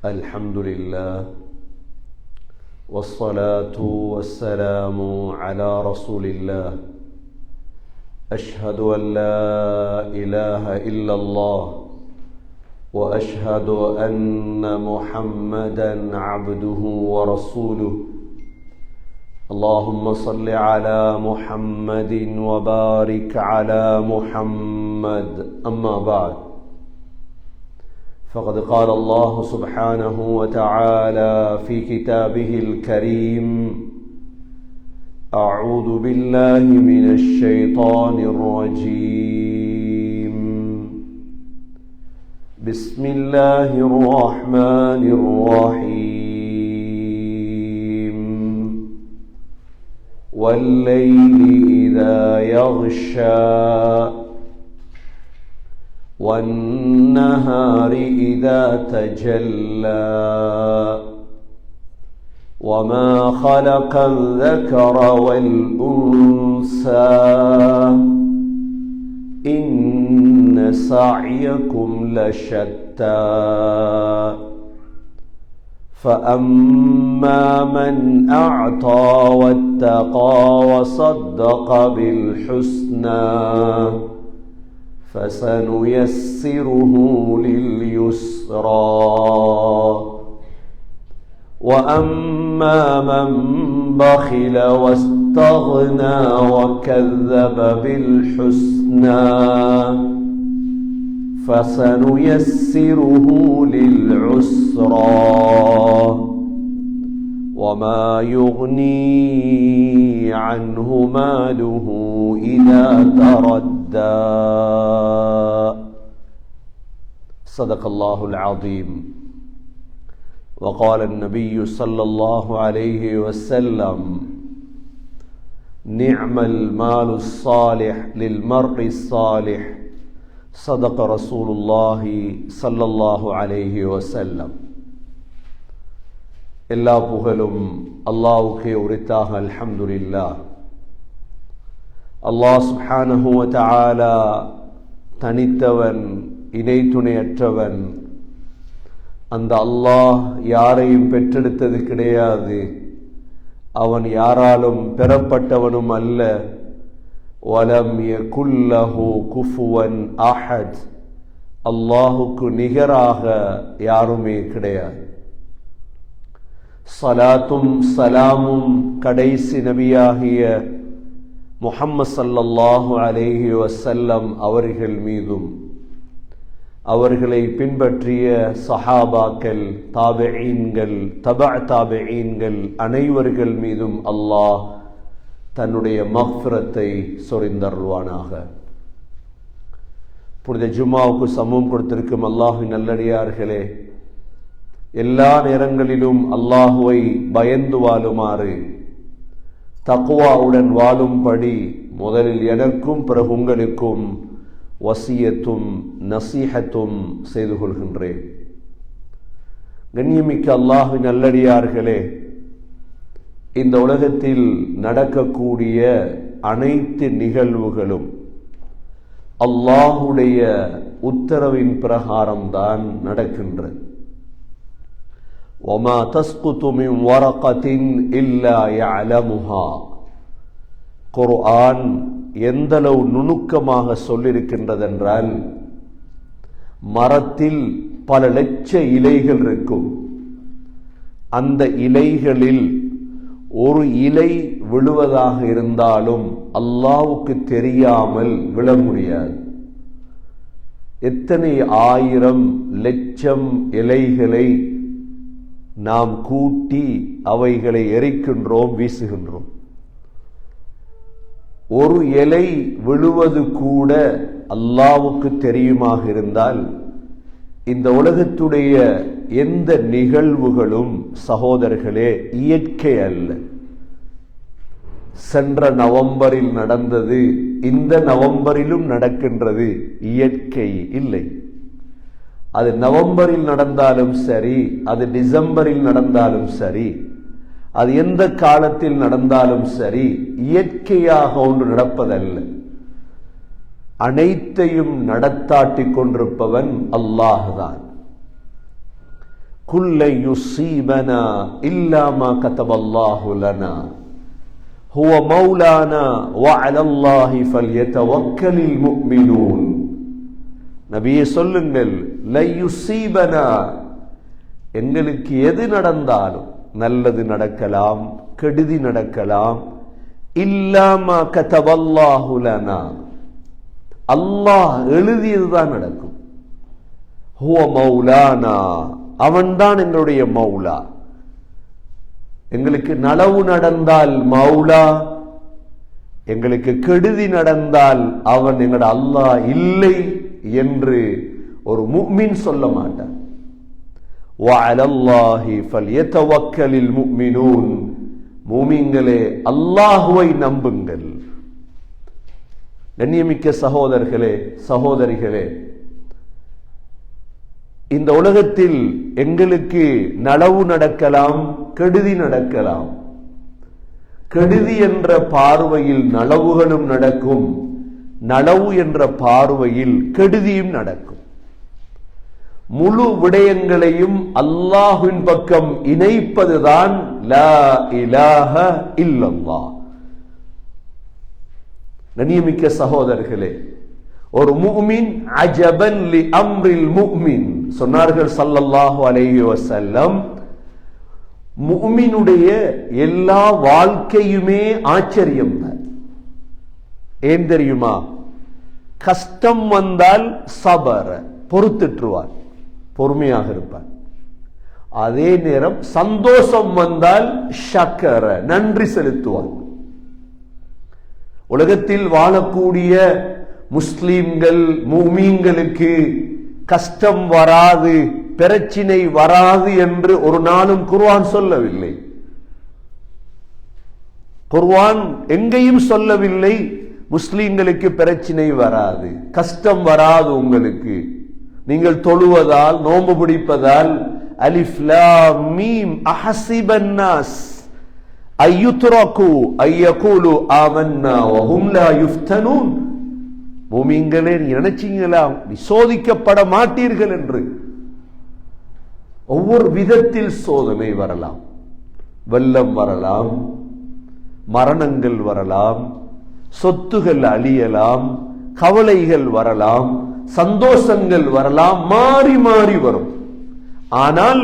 الحمد لله والصلاة والسلام على رسول الله أشهد أن لا إله إلا الله وأشهد أن محمدا عبده ورسوله اللهم صل على محمد وبارك على محمد أما بعد فقد قال الله سبحانه وتعالى في كتابه الكريم أعوذ بالله من الشيطان الرجيم بسم الله الرحمن الرحيم والليل إذا يغشى والنهار إذا تجلى وما خلق الذكر والأنثى إن سعيكم لشتى فأما من أعطى واتقى وصدق بالحسنى فسنيسره لليسرى وأما من بخل واستغنى وكذب بالحسنى فسنيسره للعسرى وما يغني عنه ماله إذا تردى صدق الله العظيم وقال النبي صلى الله عليه وسلم نعم المال الصالح للمرء الصالح صدق رسول الله صلى الله عليه وسلم எல்லா புகழும் அல்லாஹ்வுக்கே உரித்தாக அல்ஹம்துலில்லாஹ். அல்லாஹ் சுப்ஹானஹு வ தஆலா தனித்தவன், இணை துணையற்றவன். அந்த அல்லாஹ் யாரையும் பெற்றெடுத்தது கிடையாது, அவன் யாராலும் பெறப்பட்டவனும் அல்ல. வலம் யகுல் லஹு குஃபுவன் அஹத், அல்லாஹுக்கு நிகராக யாருமே கிடையாது. சலாத்தும் சலாமும் கடைசி நபியாகிய முஹம்மது ஸல்லல்லாஹு அலைஹி வஸல்லம் அவர்கள் மீதும், அவர்களை பின்பற்றிய சஹாபாக்கள், தாபிஈன்கள், தபஅ தாபிஈன்கள் அனைவர்கள் மீதும் அல்லாஹ் தன்னுடைய மக்ஃபிரத்தை சொரிந்தருள்வானாக. புனித ஜும்மாவுக்கு சமூகம் கொடுத்திருக்கும் அல்லாஹ்வின் நல்லடியார்களே, எல்லா நேரங்களிலும் அல்லாஹுவை பயந்து வாழுமாறு, தக்வாவுடன் வாழும்படி முதலில் எனக்கும் பிறகு உங்களுக்கும் வசியத்தும் நசீஹத்தும் செய்து கொள்கின்றேன். கண்ணியமிக்க அல்லாஹ்வின் நல்லடியார்களே, இந்த உலகத்தில் நடக்கக்கூடிய அனைத்து நிகழ்வுகளும் அல்லாஹுடைய உத்தரவின் பிரகாரம்தான் நடக்கின்றது. وَمَا تَسْقُطُ مِنْ وَرَقَةٍ إِلَّا يَعْلَمُهَا. குர்ஆன் எந்தளவு நுணுக்கமாக சொல்லியிருக்கின்றதென்றால், மரத்தில் பல லட்ச இலைகள் இருக்கும். அந்த இலைகளில் ஒரு இலை விழுவதாக இருந்தாலும் அல்லாஹ்வுக்கு தெரியாமல் விழ முடியாது. எத்தனை ஆயிரம் லட்சம் இலைகளை நாம் கூட்டி அவைகளை எரிக்கின்றோம், வீசுகின்றோம். ஒரு இலை விழுவது கூட அல்லாஹ்வுக்கு தெரியுமாக இருந்தால், இந்த உலகத்துடைய எந்த நிகழ்வுகளும் சகோதரர்களே இயற்கை அல்ல. சென்ற நவம்பரில் நடந்தது இந்த நவம்பரிலும் நடக்கின்றது, இயற்கை இல்லை. அது நவம்பரில் நடந்தாலும் சரி, அது டிசம்பரில் நடந்தாலும் சரி, அது எந்த காலத்தில் நடந்தாலும் சரி, இயற்கையாக ஒன்று நடப்பதல்ல. அனைத்தையும் நடத்தாட்டி கொண்டிருப்பவன் அல்லாஹ் தான். குல்லை யுஸீபனா இல்லா மா கதபல்லாஹு லனா ஹுவ மௌலானா வ அலல்லாஹி ஃபல்யதவக்கலில் முஃமினூன். நபியே சொல்லுங்கள், லை யுஸீபனா, எங்களுக்கு எது நடந்தாலும், நல்லது நடக்கலாம், கெடுதி நடக்கலாம், இல்லா மா கதபல்லாஹு லனா, அல்லாஹ் எழுதியதுதான் நடக்கும். ஹுவ மௌலானா, அவன்தான் எங்களுடைய மௌலா. எங்களுக்கு நலவு நடந்தால் மௌலா, எங்களுக்கு கெடுதி நடந்தால் அவன் எங்களோட அல்லாஹ் இல்லை என்று ஒரு முஃமின் சொல்ல மாட்டான். வ அலல்லாஹி ஃபல்யதவக்கலில் முஃமினூன், மூமின்களே அல்லாஹ்வை நம்புங்கள். கண்ணியமிக்க சகோதரர்களே, சகோதரிகளே, இந்த உலகத்தில் எங்களுக்கு நலவு நடக்கலாம், கெடுதி நடக்கலாம். கெடுதி என்ற பார்வையில் நலவுகளும் நடக்கும், நலவு என்ற பார்வையில் கெடுதியும் நடக்கும். முழு விடயங்களையும் அல்லாஹ்வின் பக்கம் இணைப்பதுதான் லா இலாஹ இல்லல்லாஹ். கண்ணியமிக்க சகோதரர்களே, ஒரு முஃமின் அஜபன் லி அம்ரில் முஃமின் சொன்னார்கள் ஸல்லல்லாஹு அலைஹி வஸல்லம். முஃமினுடைய எல்லா வாழ்க்கையுமே ஆச்சரியம் தான். ஏன் தெரியுமா? கஷ்டம் வந்தால் சபர, பொறுத்துட்டுருவார், பொறுமையாக இருப்பார். அதே நேரம் சந்தோஷம் வந்தால் ஷக்கர, நன்றி செலுத்துவார். உலகத்தில் வாழக்கூடிய முஸ்லிம்கள் முஃமின்களுக்கு கஷ்டம் வராது, பிரச்சினை வராது என்று ஒரு நாளும் குர்ஆன் சொல்லவில்லை. குர்ஆன் எங்கேயும் சொல்லவில்லை முஸ்லிம்களுக்கு பிரச்சினை வராது, கஷ்டம் வராது. உங்களுக்கு நீங்கள் தொழுவதால், நோன்பு பிடிப்பதால், அலிஃப் லாம் மீம் அஹஸிபன் நாஸ் அய்யுத்ரகு அய்யகூலு ஆமன்னா வஹும் லா யுஃப்தனூன். முஃமின்களே, நீ நினைச்சீங்களா நீ சோதிக்கப்பட மாட்டீர்கள் என்று? ஒவ்வொரு விதத்தில் சோதனை வரலாம். வெள்ளம் வரலாம், மரணங்கள் வரலாம், சொத்துகள் அழியலாம், கவலைகள் வரலாம், சந்தோஷங்கள் வரலாம், மாறி மாறி வரும். ஆனால்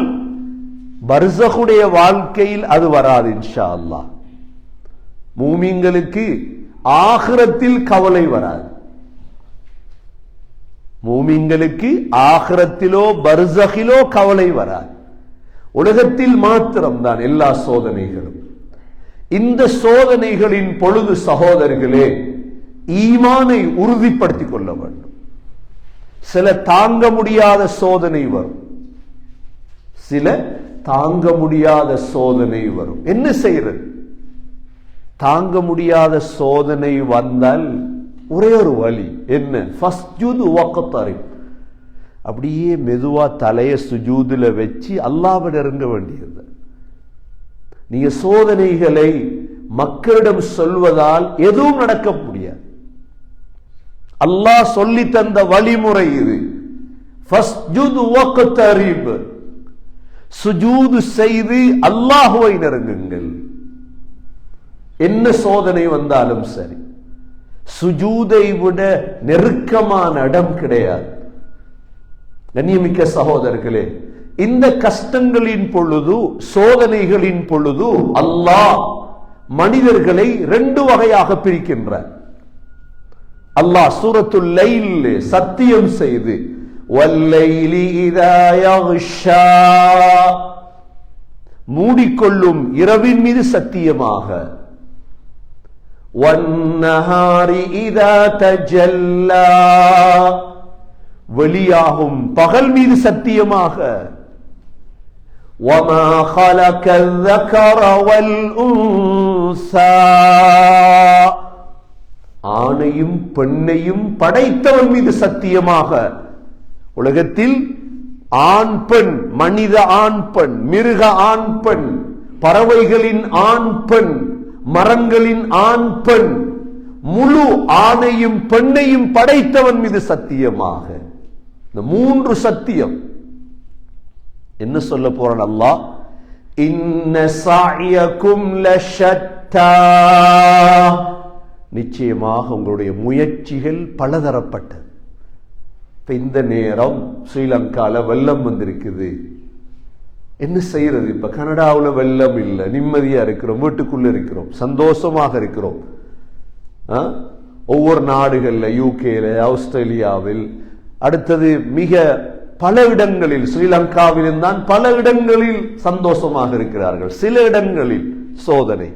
பர்ஸகுடைய வாழ்க்கையில் அது வராது இன்ஷா அல்லாஹ். மூமின்களுக்கு ஆகிரத்தில் கவலை வராது. மூமின்களுக்கு ஆகிரத்திலோ பர்ஸகிலோ கவலை வராது. உலகத்தில் மாத்திரம்தான் எல்லா சோதனைகளும். இந்த சோதனைகளின் பொழுது சகோதரர்களே, ஈமானை உறுதிப்படுத்திக் கொள்ள வேண்டும். சில தாங்க முடியாத சோதனை வரும், சில தாங்க முடியாத சோதனை வரும். என்ன செய்யறது? தாங்க முடியாத சோதனை வந்தால் ஒரே ஒரு வழி என்ன? ஃபஸ்ஜுது வக்தரிப், அப்படியே மெதுவா தலைய சுஜூதுல வச்சு அல்லாஹ்வை நெருங்க வேண்டியது. நீங்க சோதனைகளை மக்களிடம் சொல்வதால் எதுவும் நடக்க முடியாது. அல்லாஹ் சொல்லி தந்த வழிமுறை இது. ஃபஸ்ஜுது வக்தரிப், சுஜூது செய்து அல்லாஹ்வை நெருங்குங்கள். என்ன சோதனை வந்தாலும் சரி, சுஜூதை விட நெருக்கமான இடம் கிடையாது. கண்ணியமிக்க சகோதரர்களே, இந்த கஷ்டங்களின் பொழுது, சோதனைகளின் பொழுது அல்லாஹ் மனிதர்களை ரெண்டு வகையாக பிரிக்கின்றார். அல்லாஹ் சூரத்துல் லைல் சத்தியம் செய்து, வல்லைலி இதா யக்ஷா, மூடிக்கொள்ளும் இரவின் மீது சத்தியமாக, வன்னஹாரி இதா தஜல்லா, வெளியாகும் பகல் மீது சத்தியமாக, வமா ஹலகல் ذكر والأنثى, ஆணையும் பெண்ணையும் படைத்தவன் மீது சத்தியமாக. உலகத்தில் ஆண் பெண், மனித ஆண் பெண், மிருக ஆண் பெண், பறவைகளின் ஆண் பெண், மரங்களின் ஆண் பெண், முழு ஆணையும் பெண்ணையும் படைத்தவன் மீது சத்தியமாக. இந்த மூன்று சத்தியம். என்ன சொல்ல போறான் அல்லாஹ்? இன்ன சஅயகும் லஷத்தா, நிச்சயமாக உங்களுடைய முயற்சிகள் பலதரப்பட்டது. இந்த நேரம் ஸ்ரீலங்கால வெள்ளம் வந்திருக்குது. என்ன செய்யறது? இப்ப கனடாவில் வெள்ளம் இல்லை, நிம்மதியா இருக்கிறோம், வீட்டுக்குள்ள இருக்கிறோம், சந்தோஷமாக இருக்கிறோம். ஒவ்வொரு நாடுகள்ல, யூகேல, ஆஸ்திரேலியாவில், அடுத்தது மிக பல இடங்களில், ஸ்ரீலங்காவிலும் தான் பல இடங்களில் சந்தோஷமாக இருக்கிறார்கள். சில இடங்களில் சோதனை,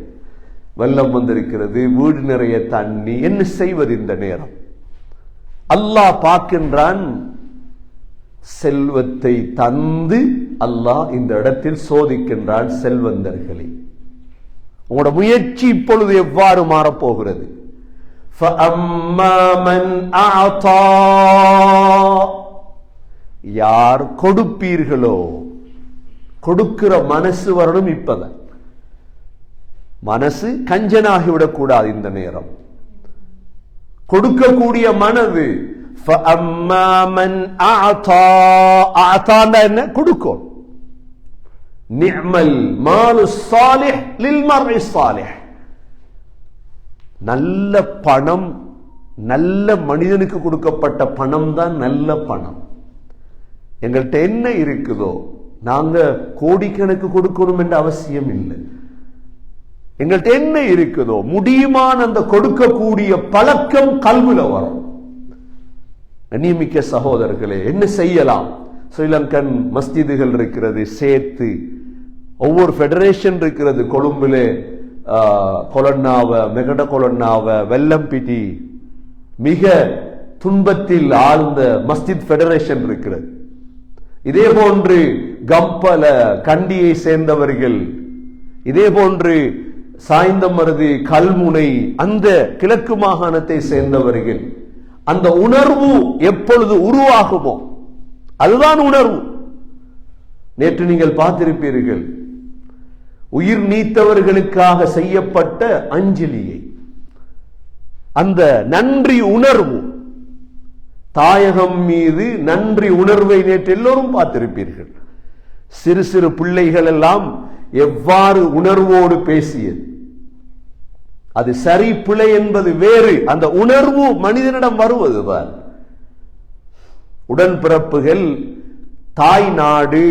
வெள்ளம் வந்திருக்கிறது, வீடு நிறைய தண்ணி. என்ன செய்வது இந்த நேரம்? அல்லாஹ் பார்க்கின்றான். செல்வத்தை தந்து அல்லாஹ் இந்த இடத்தில் சோதிக்கின்றான் செல்வந்தர்களை. உங்களோட முயற்சி இப்பொழுது எவ்வாறு மாறப்போகிறது? யார் கொடுப்பீர்களோ, கொடுக்கிற மனசு வரணும். இப்பதான் மனசு கஞ்சனாகிவிடக் கூடாது. இந்த நேரம் கொடுக்கக்கூடிய மனது. என்ன கொடுக்கும்? நிஅமல் மாலு ஸாலிஹ் லில் மர்இ ஸாலிஹ். நல்ல பணம், நல்ல மனிதனுக்கு கொடுக்கப்பட்ட பணம் தான் நல்ல பணம். எங்கள்கிட்ட என்ன இருக்குதோ நாங்க கோடிக்கணக்கு கொடுக்கணும் என்ற அவசியம் இல்லை. எங்கள்கிட்ட என்ன இருக்குதோ முடியுமான அந்த கொடுக்கக்கூடிய பழக்கம் கல்வில வரும். கண்ணியமிக்க சகோதரர்களே, என்ன செய்யலாம்? ஸ்ரீலங்கன் மஸ்ஜிதுகள் இருக்கிறது, சேர்த்து ஒவ்வொரு ஃபெடரேஷன் இருக்கிறது. கொழும்பிலே கொலன்னாவ, மெகட கொலன்னாவ, வெல்லம்பிட்டி, மிக துன்பத்தில் ஆழ்ந்த மஸ்ஜித் ஃபெடரேஷன் இருக்கிறது. இதே போன்று கம்பல, கண்டியை சேர்ந்தவர்கள், இதே போன்று சாய்ந்தமருது, கல்முனை, அந்த கிழக்கு மாகாணத்தை சேர்ந்தவர்கள். அந்த உணர்வு எப்பொழுது உருவாகுமோ அதுதான் உணர்வு. நேற்று நீங்கள் பார்த்திருப்பீர்கள் உயிர் நீத்தவர்களுக்காக செய்யப்பட்ட அஞ்சலியை. அந்த நன்றி உணர்வு, தாயகம் மீது நன்றி உணர்வை நேற்று எல்லோரும் பார்த்திருப்பீர்கள். சிறு சிறு பிள்ளைகள் எல்லாம் எவ்வாறு உணர்வோடு பேசியது. அது சரி பிழை என்பது வேறு, அந்த உணர்வு மனிதனிடம் வருவதுதான். உடன்பிறப்புகள், தாய் நாடு,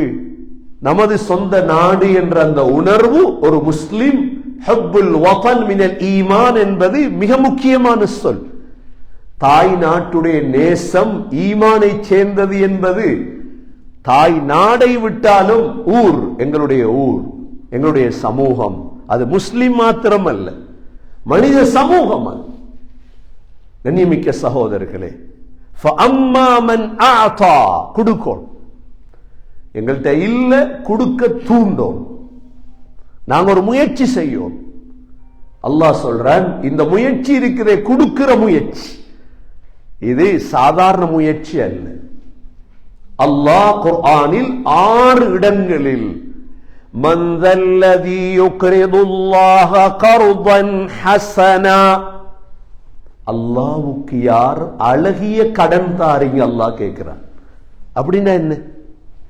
நமது சொந்த நாடு என்ற அந்த உணர்வு ஒரு முஸ்லிம் ஹப்புல் வதன் மினல் ஈமான் என்பது மிக முக்கியமான சொல். தாய் நாட்டுடைய நேசம் ஈமானை சேர்ந்தது என்பது. தாய் நாடை விட்டாலும் ஊர், எங்களுடைய ஊர், எங்களுடைய சமூகம், அது முஸ்லிம் மாத்திரம் அல்ல, மனித சமூகம். கண்ணியமிக்க சகோதரர்களே, கொடுக்கோம். எங்கள்கிட்ட இல்ல, கொடுக்க தூண்டோம். நாங்க ஒரு முயற்சி செய்யோம். அல்லாஹ் சொல்றான், இந்த முயற்சி இருக்கிற கொடுக்கிற முயற்சி, இது சாதாரண முயற்சி அல்ல. அல்லாஹ் குர்ஆனில் 6 இடங்களில் மன் தல்லதி யுக்ரிதுல்லாஹ கர்தன் ஹஸனா, அல்லாஹ்வுக்கு யார் அழகிய கடன் தாரீங்க அல்லாஹ் கேட்கிறான். அப்படின்னா என்ன?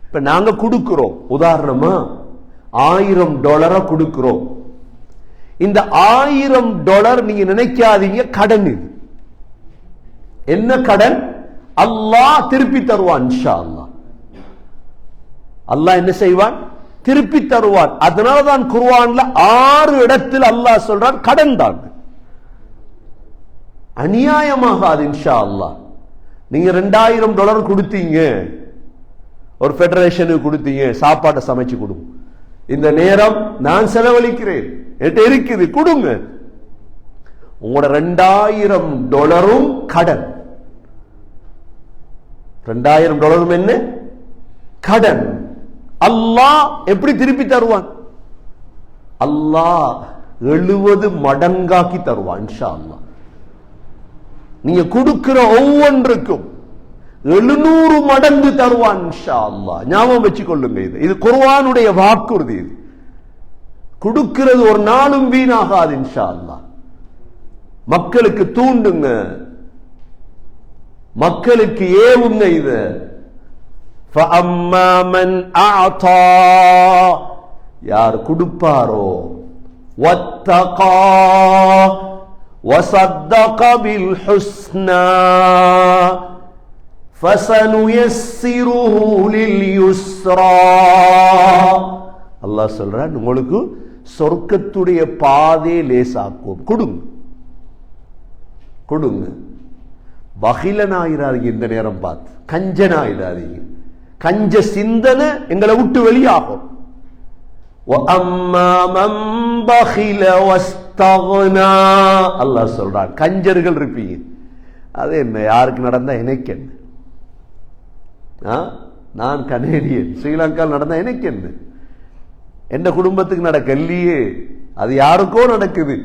இப்ப நாங்க கொடுக்கிறோம், உதாரணமா $1000 கொடுக்கிறோம். இந்த $1000 நீங்க நினைக்காதீங்க கடன். இது என்ன கடன்? அல்லாஹ் திருப்பி தருவான் இன்ஷா அல்லாஹ். அல்லாஹ் என்ன செய்வான்? திருப்பி தருவான். அதனாலதான் குர்ஆன்ல 6 இடத்தில் அல்லாஹ் சொல்றான் கடன் தான். அநியாயமாக அது இன்ஷா அல்லாஹ். நீங்க $2000 கொடுத்தீங்க, ஒரு ஃபெடரேஷனுக்கு கொடுத்தீங்க, சாப்பாட்டை சமைச்சு கொடுங்க. இந்த நேரம் நான் செலவழிக்கிறேன், என்கிட்ட இருக்குது, கொடுங்க. உங்களோட $2000 கடன். $2000 என்ன? கடன். அல்லாஹ் எப்படி திருப்பி தருவான்? அல்லாஹ் 70 மடங்காக்கி தருவான் இன்ஷா அல்லாஹ். நீங்க கொடுக்கிற ஒவ்வொன்றுக்கும் 700 மடங்கு தருவான் இன்ஷா அல்லாஹ். ஞாபகம் வச்சு கொள்ளுங்க. இது குர்ஆனுடைய வாக்குறுதி. இது கொடுக்கிறது ஒரு நாளும் வீணாகாது இன்ஷா அல்லாஹ். மக்களுக்கு தூண்டுங்க, மக்களுக்கு ஏவுங்க. இது فَأَمَّا مَنْ أَعْطَى யார் கொடுப்பாரோ وَاتَّقَى وَصَدَّقَ بِالْحُسْنَى فَسَنُيَسِّرُهُ لِلْيُسْرَى. அல்லாஹ் சொல்றான், உங்களுக்கு சொர்க்கத்துடைய பாதை லேசாக்குவோம். கொடுங்க. பகிலனாயிராதீங்க. இந்த நேரம் பார்த்து கஞ்சனாயிராதீங்க. கஞ்ச சிந்தனை எங்களை விட்டு வெளியாகும். அல்லாஹ் சொல்றான், கஞ்சர்கள் இருப்பீங்க. அது என்ன, யாருக்கு நடந்தா எனக்கு என்ன? நான் கனேடியன், ஸ்ரீலங்கா நடந்தா எனக்கு என்ன? எந்த குடும்பத்துக்கு நடக்க இல்லையே, அது யாருக்கோ நடக்குது.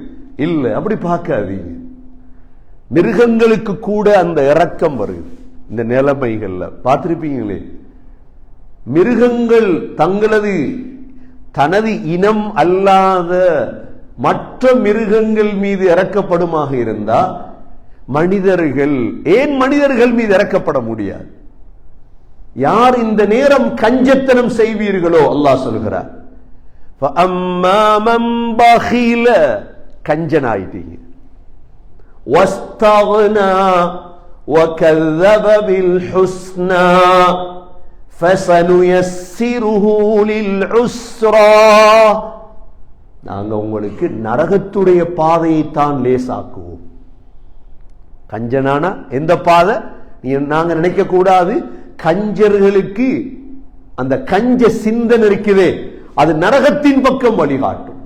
இல்ல, அப்படி பார்க்காதீங்க. மிருகங்களுக்கு கூட அந்த இரக்கம் வருது. இந்த நிலைமைகள்ல பார்த்திருப்பீங்களே, மிருகங்கள் தனது இனம் அல்லாத மற்ற மிருகங்கள் மீது இறக்கப்படுமாக இருந்தா, ஏன் மனிதர்கள் மீது இறக்கப்பட முடியாது? யார் இந்த நேரம் கஞ்சத்தனம் செய்வீர்களோ, அல்லாஹ் சொல்கிறார், கஞ்சனாயிட்டீங்க. وَاسْتَغْنَى وَكَذَّبَ بِالْحُسْنَى فَسَنُيَسِّرُهُ لِلْعُسْرَى. நாங்க உங்களுக்கு நரகத்துடைய பாதையை தான் லேசாக்குவோம். கஞ்சனானா எந்த பாதை? நாங்க நினைக்க கூடாது. கஞ்சர்களுக்கு அந்த கஞ்ச சிந்தனை இருக்குதே, அது நரகத்தின் பக்கம் வழிகாட்டும்.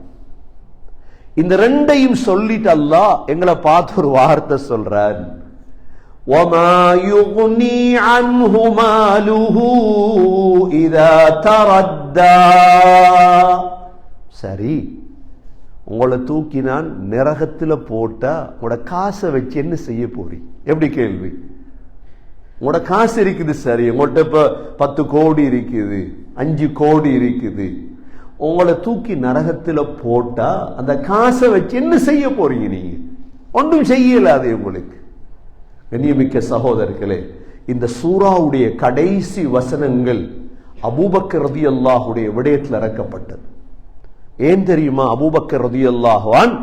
இந்த ரெண்டையும் சொல்லிட்டு அல்லாஹ் எங்களை பார்த்து ஒரு வார்த்தை சொல்றார், وَمَا يُغْنِي عَنْهُ مَالُهُ إِذَا تَرَدَّى. சரி, உங்களை தூக்கி நான் நரகத்துல போட்டா உங்களோட காசை வச்சு என்ன செய்ய போறீங்க? எப்படி கேள்வி? உங்களோட காசு இருக்குது, சரி, உங்கள்கிட்ட இப்ப 10 கோடி இருக்குது, 5 கோடி இருக்குது. உங்களை தூக்கி நரகத்துல போட்டா அந்த காசை வச்சு என்ன செய்ய போறீங்க? நீங்க ஒன்றும் செய்யலாது உங்களுக்கு. கண்ணியமிக்க சகோதரர்களே, இந்த சூராவுடைய கடைசி வசனங்கள் அபூபக்கர் ரலியல்லாஹுடைய விடயத்தில் இறக்கப்பட்டது. ஏன் தெரியுமா? அபூபக்கர் ரலியல்லாஹு அன்ஹு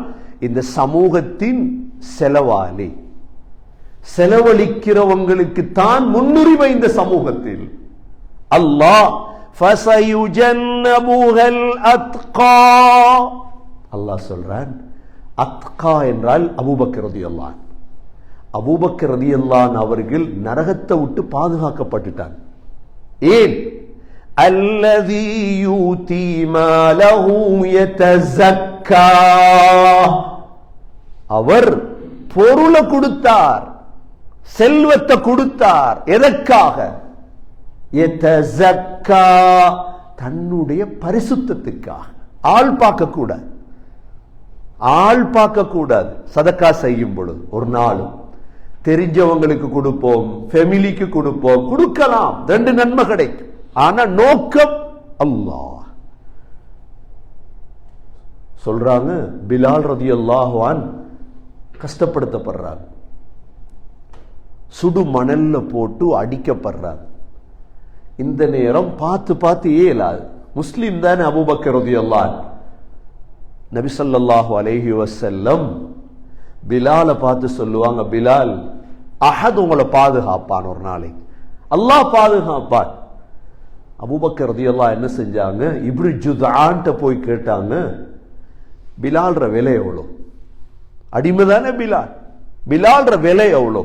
இந்த சமூகத்தின் செலவாளி, செலவழிக்கிறவங்களுக்கு தான் முன்னுரிமை இந்த சமூகத்தில். அல்லாஹ் ஃபஸயுஜன்னபுஹல் அத்கா, அல்லாஹ் சொல்றான், அத்கா என்றால் அபூபக்கர் ரலியல்லாஹு அன்ஹு. அபூபக்கர் ரலியல்லாஹு அன்ஹு அவர்கள் நரகத்தை விட்டு பாதுகாக்கப்பட்டுட்டாங்க. ஏன்? அல்லதி யூதி மாலஹு யதஸக்கா, அவர் பொருளை கொடுத்தார், செல்வத்தை கொடுத்தார். எதற்காக? யதஸக்கா, தன்னுடைய பரிசுத்தத்துக்காக. ஆள் பார்க்க கூடாது. சதக்கா செய்யும் பொழுது ஒரு நாள் தெரிஞ்சவங்களுக்கு கொடுப்போம், ஃபேமிலிக்கு கொடுப்போம், கொடுக்கலாம், 2 நன்மை கிடைக்கும். ஆனா நோக்கம் அல்லாஹ். சொல்றாங்க, பிலால் ரலியல்லாஹு அன்ஹு கஷ்டப்படுத்தப்படுறாங்க, சுடு மணல்ல போட்டு அடிக்கப்படுறாங்க. இந்த நேரம் பார்த்து ஏலாது. முஸ்லிம் தானே அபூபக்கர் ரலியல்லாஹு அன்ஹு. நபி ஸல்லல்லாஹு அலைஹி வஸல்லம் பிலாலை பார்த்து சொல்லுவாங்க, பிலால், அஹத் உங்களை பாதுகாப்பான், ஒரு நாளைக்கு அல்லாஹ் பாதுகாப்பான். அபூபக்கர் ரலியல்லாஹு என்ன செஞ்சாங்க? இப்னு ஜுத்ஆன்ட்ட போய் கேட்டாங்க, பிலால்ற விலை எவ்வளோ? அடிமைதானே பிலால்ற விலை எவ்வளோ?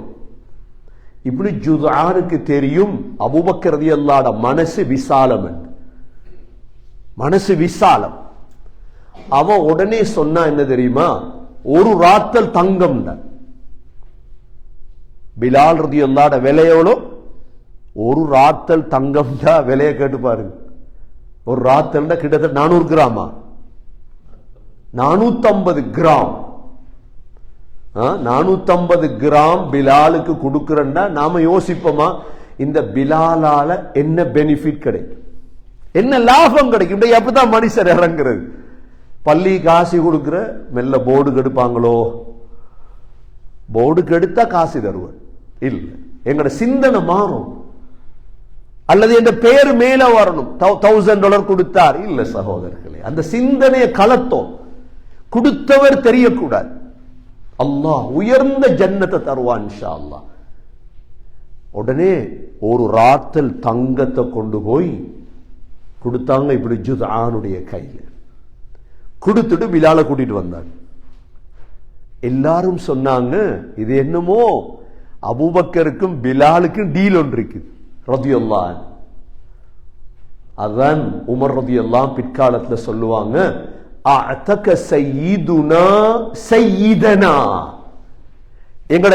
இப்னு ஜுத்ஆனுக்கு தெரியும் அபூபக்கர் ரலியல்லாஹு மனசு விசாலம், மனசு விசாலம். அவன் உடனே சொன்னா என்ன தெரியுமா? ஒரு ராத்தல் தங்கம் தான். பிலால் ரலியல்லாஹு விலை எவ்வளோ? ஒரு ராத்தல் தங்கம் தான். விலையை கேட்டு பாருங்க. ஒரு ராத்தல் கிட்டத்தட்ட 400 கிராமா? 450 கிராம். 450 கிராம் பிலாலுக்கு கொடுக்கிறன்னா நாம யோசிப்போமா, இந்த பிலாலால என்ன பெனிஃபிட் கிடைக்கும், என்ன லாபம் கிடைக்கும்? அப்படிதான் மனுஷர் இறங்குறது. பள்ளி காசு கொடுக்கிற மெல்ல போர்டு கெடுப்பாங்களோ? போர்டு கெடுத்தா காசு தருவன் இல்ல. எங்கட சிந்தனை மாறும். அல்லது என்ற பெயர் மேல வரணும். $1000 கொடுத்தார் இல்ல சகோதரர்களே, அந்த சிந்தனையை கலத்தோம். கொடுத்தவர் தெரியக்கூடாது. அல்லாஹ் உயர்ந்த ஜன்னத்தை தருவான் இன்ஷா அல்லாஹ். உடனே ஒரு ராத்தல் தங்கத்தை கொண்டு போய் கொடுத்தாங்க. இப்படி ஜுத்ஆனுடைய கையில கொடுத்துட்டு பிலாலை கூட்டிட்டு வந்தாங்க. எல்லாரும் சொன்னாங்க, இது என்னமோ அபூபக்கருக்கும் பிலாலுக்கும் டீல் ஒன்று இருக்குது ரலியல்லாஹு அன்ஹு. அதான் உமர் ரலியல்லாஹு பிற்காலத்தில் சொல்லுவாங்க, அஅதக சய்யிதுனா சய்யிதனா, எங்கட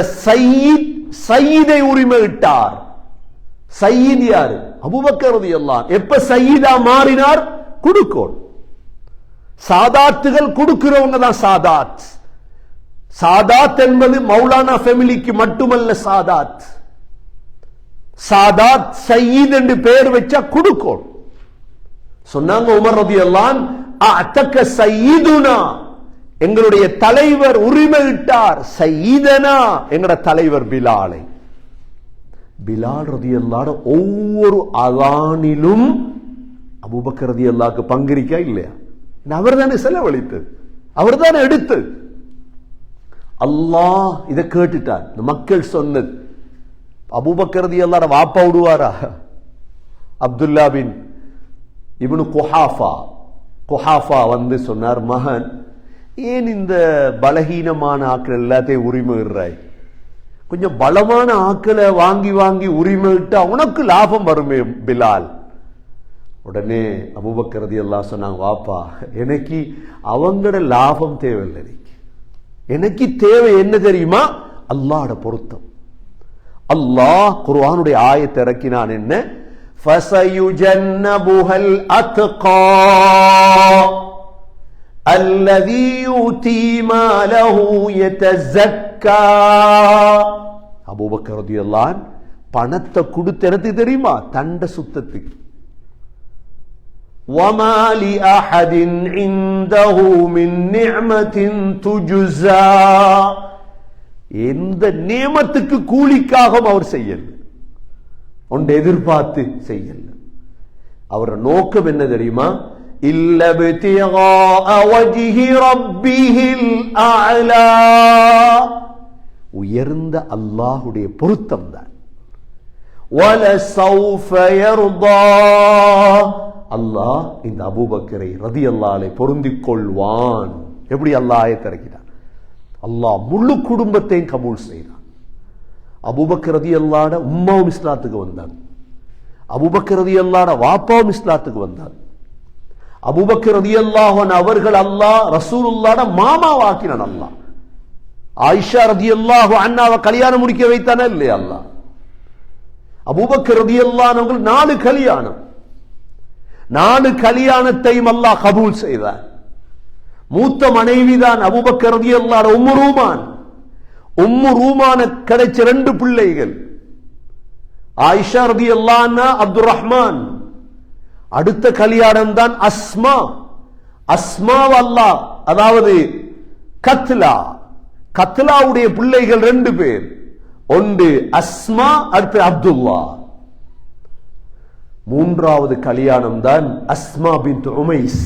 சய்யிதை உரிமை இட்டார். சய்யித் யாரு? அபூபக்கர் ரலியல்லாஹு அன்ஹு. எப்ப சய்யிதா மாறினார்? குடுக்கோள். சாதாத்துகள் கொடுக்கிறவங்க தான் சாதாத். சாதாத் என்பது மௌலானா ஃபேமிலிக்கு மட்டுமல்ல. சாதாத் சாதாத் சய்யித் என்று பெயர் வச்சா குடுக்கோள். சொன்னாங்க உமர் ரலியல்லாஹு அன்ஹு, அஅதக சய்யிதுனா, எங்களுடைய தலைவர் உரிமையிட்டார். சய்யிதனா, எங்கட தலைவர் பிலாலை. பிலால் ரலியல்லாஹு அன்ஹு ஒவ்வொரு அதானிலும் அபூபக்கர் ரலியல்லாஹு பங்கிருக்கா இல்லையா? அவர் தானே செலவழித்தது, அவர் தானே எடுத்தது. அல்லாஹ் இதை கேட்டுட்டார். இந்த மக்கள் சொன்னது. அபூபக்கர் ரலியல்லாஹு அன்ஹு வாப்பா விடுவாரா? அப்துல்லா பின் இப்னு குஹாஃபா வந்து சொன்னார், மகன், ஏன் இந்த பலகீனமான ஆக்கள் எல்லாத்தையும் உரிமையிடுறாய்? கொஞ்சம் பலமான ஆக்களை வாங்கி வாங்கி உரிமையிட்டா உனக்கு லாபம் வருமே பிலால். உடனே அபூபக்கர் ரலியல்லாஹு அன்ஹு சொன்னாங்க, வாப்பா, எனக்கு அவங்களோட லாபம் தேவையில்லை. எனக்கு தேவை என்ன தெரியுமா? அல்லாஹ்வோட பொருத்தம். அல்லாஹ் குர்ஆனுடைய ஆயத்தை இறக்கினான். என்ன? فَسَيُجَنَّبُهَا الْأَتْقَى الَّذِي يُؤْتِي مَالَهُ يَتَزَكَّى. அபூபக்கர் ரலியல்லாஹு அன்ஹு பணத்தை கொடுத்தது தெரியுமா? தண்ட சுத்தத்துக்கு. وَمَا لِأَحَدٍ عِندَهُ مِنْ نِعْمَةٍ تُجْزَى. எந்த நியமத்துக்கு கூலிக்காக அவர் செய்யல, ஒன்று எதிர்பார்த்து செய்யல. அவர் நோக்கம் என்ன தெரியுமா? இல்லபித்திகாஅ வஜ்ஹி ரப்பிஹில் அஅலா, உயர்ந்த அல்லாஹ்வுடைய பொருத்தம் தான். வலசௌஃப யர்தா, அல்லாஹ் இந்த அபூபக்கரை ரலியல்லாஹு அன்ஹு பொருந்திக் கொள்வான். எப்படி அல்லாஹ் ஆயத்தை இறக்கினார்? அல்லாஹ் முழு குடும்பத்தையும் கபூல் செய்தான். அபூபக்கர் ரலியல்லாஹு அன்ஹு உம்மாவும் இஸ்லாத்துக்கு வந்தாங்க. அபூபக்கர் ரலியல்லாஹு அன்ஹு வாப்பாவும் இஸ்லாத்துக்கு வந்தாங்க. அபூபக்கர் ரலியல்லாஹு அன்ஹு அவர்கள் அல்லாஹ் ரசூலுல்லாஹ்வோட மாமாவாக்கினான். அல்லாஹ் ஆயிஷா ரலியல்லாஹு அன்ஹாவை கல்யாணம் முடிக்க வைத்தானே இல்லையா அல்லாஹ்? அபூபக்கர் ரலியல்லாஹு அன்ஹு 4 கல்யாணம், 4 கல்யாணத்தையும் அல்லாஹ் கபூல் செய்தார். மூத்த மனைவிதான் அபூபக்கர் ரலியல்லாஹு அன்ஹு உம்மு ரூமான். உம்மு ரூமான கிடைச்ச 2 பிள்ளைகள், ஆயிஷா ரலியல்லாஹு அன்ஹா, அப்துர் ரஹ்மான். அடுத்த கல்யாணம் தான் அஸ்மா. அஸ்மா அல்லாஹ், அதாவது கத்லாவுடைய பிள்ளைகள் 2 பேர், ஒன்று அஸ்மா, அடுத்து அப்துல்லா. 3வது கல்யாணம் தான் அஸ்மா பின்த் உமைஸ்.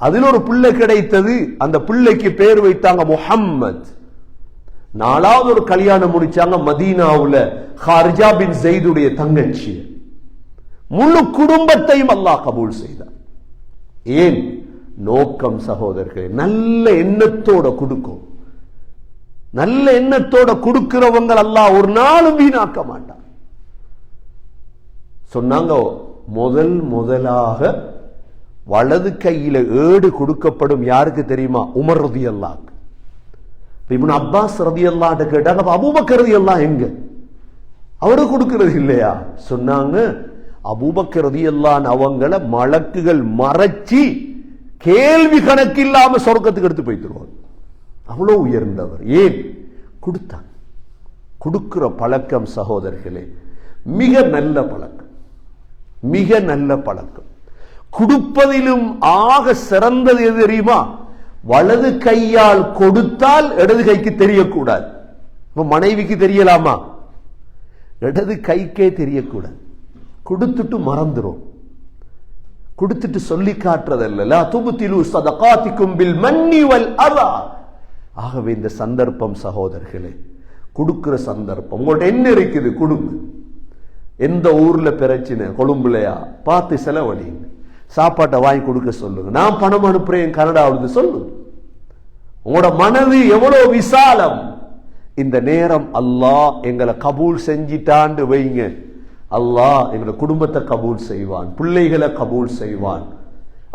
அதில் ஒரு பிள்ளை கிடைத்தது, அந்த பிள்ளைக்கு பேர் வைத்தாங்க முஹம்மத். 4வது ஒரு கல்யாணம் முடிச்சாங்க மதீனாவுல ஹாரிஜா பின் ஸைதுடைய தங்கச்சி. முழு குடும்பத்தையும் அல்லாஹ் கபூல் செய்தார். ஏன்? நோக்கம் சகோதரர்களே, நல்ல எண்ணத்தோட கொடுக்கும். நல்ல எண்ணத்தோட கொடுக்கிறவங்க அல்லாஹ் ஒரு நாளும் வீணாக்க மாட்டார். சொன்னாங்க, முதலாக வலது கையில ஏடு கொடுக்கப்படும் யாருக்கு தெரியுமா? உமர் ரலியல்லாஹு அன்ஹு. இப்னு அப்பாஸ் ரலியல்லாஹு அன்ஹு கேட்டாங்க, அபூபக்கர் ரலியல்லாஹு எங்க? அவரு கொடுக்கிறது இல்லையா? சொன்னாங்க, அபூபக்கர் ரலியல்லாஹு அன்ஹு அவங்கள மலக்குகள் மறைச்சி கேள்வி கணக்கு இல்லாம சொர்க்கத்துக்கு எடுத்து போய்த்துருவாங்க. அவ்வளவு உயர்ந்தவர். ஏன்? கொடுத்தாங்க. கொடுக்கிற பழக்கம் சகோதரர்களே மிக நல்ல பழக்கம், மிக நல்ல பழக்கம். கொடுப்பதிலும் ஆக சிறந்தது எது தெரியுமா? வலது கையால் கொடுத்தால் இடது கைக்கு தெரியக்கூடாது. மனைவிக்கு தெரியலாமா? இடது கைக்கே தெரியக்கூடாது. கொடுத்துட்டு மறந்துரும், கொடுத்துட்டு சொல்லி காட்டுறதல்ல. லா துப்திலு ஸதகாத்திக்கும் பில் மன்னி வல் அதா. ஆகவே இந்த சந்தர்ப்பம் சகோதரர்களே, கொடுக்கிற சந்தர்ப்பம். உங்கள்ட்ட என்ன இருக்குது கொடுங்க. எந்த ஊர்ல பிரச்சனை, கொழும்புலையா, பார்த்து செலவழிங்க. சாப்பாட்டை வாங்கி கொடுக்க சொல்லுங்க. நான் பணம் அனுப்புறேன் கனடாவுக்கு சொல்லுங்க. உங்களோட மனது எவ்வளவு விசாலம். இந்த நேரம் அல்லாஹ் எங்களை கபூல் செஞ்சிட்டான்னு வைங்க, அல்லாஹ் எங்களை குடும்பத்தை கபூல் செய்வான், பிள்ளைகளை கபூல் செய்வான்.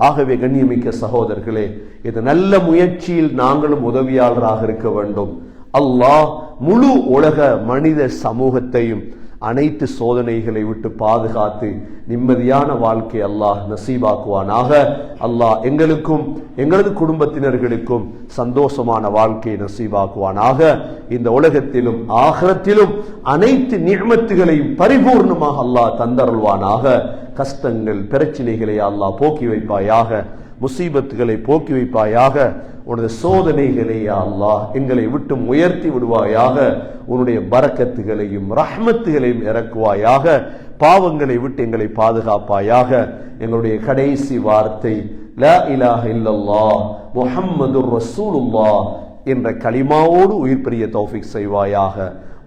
ஆகவே கண்ணியமிக்க சகோதரர்களே, இது நல்ல முயற்சியில் நாங்களும் உதவியாளராக இருக்க வேண்டும். அல்லாஹ் முழு உலக மனித சமூகத்தையும் அனைத்து சோதனைகளை விட்டு பாதுகாத்து நிம்மதியான வாழ்க்கை அல்லாஹ் நசீபாக்குவானாக. அல்லாஹ் எங்களுக்கும் எங்களது குடும்பத்தினர்களுக்கும் சந்தோஷமான வாழ்க்கையை நசீபாக்குவானாக. இந்த உலகத்திலும் ஆகிரத்திலும் அனைத்து நிஅமத்துகளையும் பரிபூர்ணமாக அல்லாஹ் தந்தருள்வானாக. கஷ்டங்கள் பிரச்சனைகளை அல்லாஹ் போக்கி வைப்பாயாக, முசீபத்துகளை போக்கி வைப்பாயாக. உனது சோதனைகளை அல்லாஹ் எங்களை விட்டு உயர்த்தி விடுவாயாக. உன்னுடைய பரக்கத்துகளையும் ரஹ்மத்துகளையும் இறக்குவாயாக. பாவங்களை விட்டு எங்களை பாதுகாப்பாயாக. எங்களுடைய கடைசி வார்த்தை லா இலாஹ இல்லல்லாஹ் முஹம்மதுர் ரசூலுல்லாஹ் என்ற கலிமாவோடு உயிர் பெரிய தௌஃபீக் செய்வாயாக.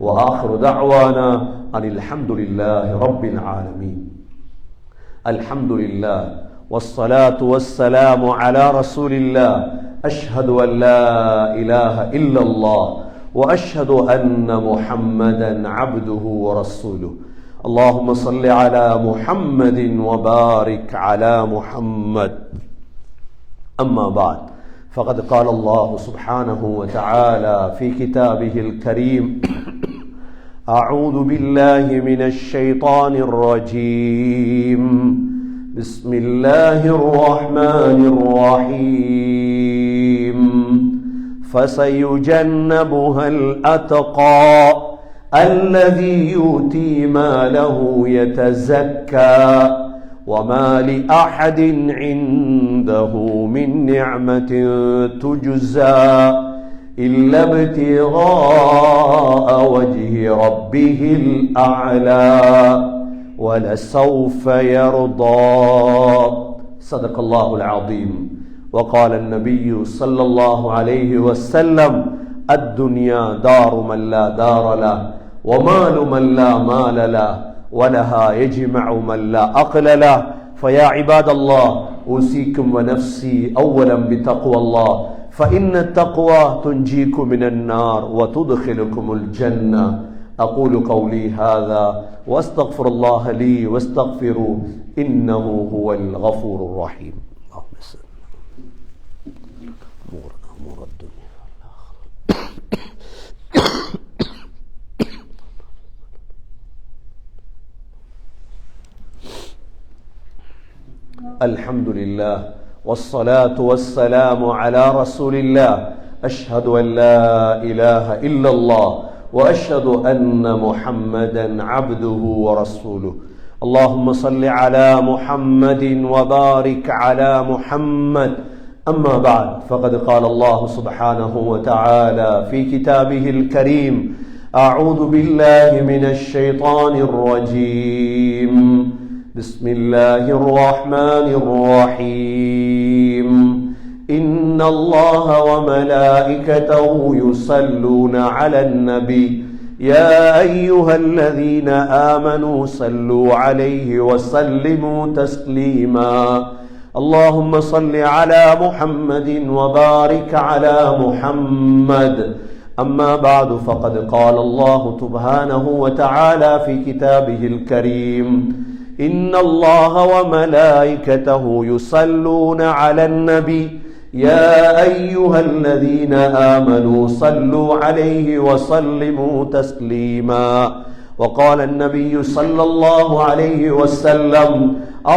வ ஆகிரு தஅவானா அனில் ஹம்துலில்லாஹி ரப்பில் ஆலமீன். அல்ஹம்துலில்லாஹ் வஸ்ஸலாத்து வஸ்ஸலாமு அலா ரசூலில்லாஹ். அஷ்ஹது அன் லா இலாஹ இல்லல்லாஹ் وأشهد أن محمدا عبده ورسوله. اللهم صل على محمد وبارك على محمد. أما بعد، فقد قال الله سبحانه وتعالى في كتابه الكريم: أعوذ بالله من الشيطان الرجيم. بسم الله الرحمن الرحيم. فسيجنبها الأتقى الذي يؤتي ماله يتزكى وما لأحد عنده من نعمة تجزى إلا ابتغاء وجه ربه الأعلى ولسوف يرضى. صدق الله العظيم. وقال النبي صلى الله عليه وسلم: الدنيا دار من لا دار له ومال من لا مال له ولها يجمع من لا عقل له. فيا عباد الله، أوصيكم ونفسي أولا بتقوى الله، فإن التقوى تنجيكم من النار وتدخلكم الجنة. أقول قولي هذا وأستغفر الله لي واستغفروه إنه هو الغفور الرحيم. اللهم صل أمور الدنيا. الحمد لله والصلاة والسلام على رسول الله. أشهد أن لا إله إلا الله وأشهد أن محمدا عبده ورسوله. اللهم صل على محمد وبارك على محمد. أما بعد، فقد قال الله سبحانه وتعالى في كتابه الكريم: أعوذ بالله من الشيطان الرجيم. بسم الله الرحمن الرحيم. إن الله وملائكته يصلون على النبي يا أيها الذين آمنوا صلوا عليه وسلموا تسليما. اللهم صل على محمد وبارك على محمد. أما بعد، فقد قال الله سبحانه وتعالى في كتابه الكريم: إن الله وملائكته يصلون على النبي يا أيها الذين آمنوا صلوا عليه وسلموا تسليما. وقال النبي صلى الله عليه وسلم: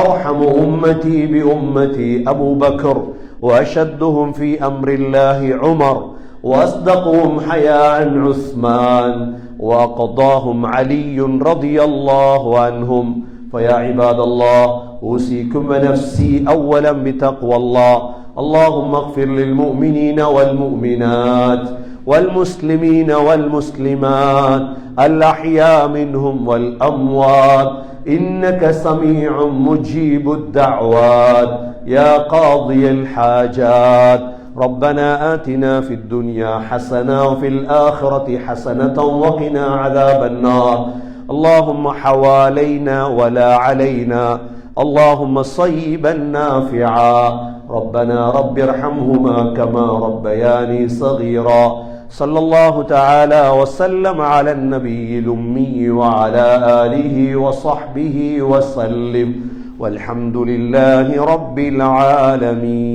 أرحم أمتي بأمتي أبو بكر، وأشدهم في أمر الله عمر، وأصدقهم حياء عثمان، وأقضاهم علي رضي الله عنهم. فيا عباد الله، أوصيكم ونفسي أولا بتقوى الله. اللهم اغفر للمؤمنين والمؤمنات والمسلمين والمسلمات الأحياء منهم والأموات إنك سميع مجيب الدعوات يا قاضي الحاجات ربنا آتنا في الدنيا حسنة وفي الآخرة حسنة وقنا عذاب النار اللهم حوالينا ولا علينا اللهم صيبا نافعا ربنا رب ارحمهما كما ربياني صغيرا صلى الله تعالى وسلم على النبي الأمي وعلى آله وصحبه وسلم والحمد لله رب العالمين.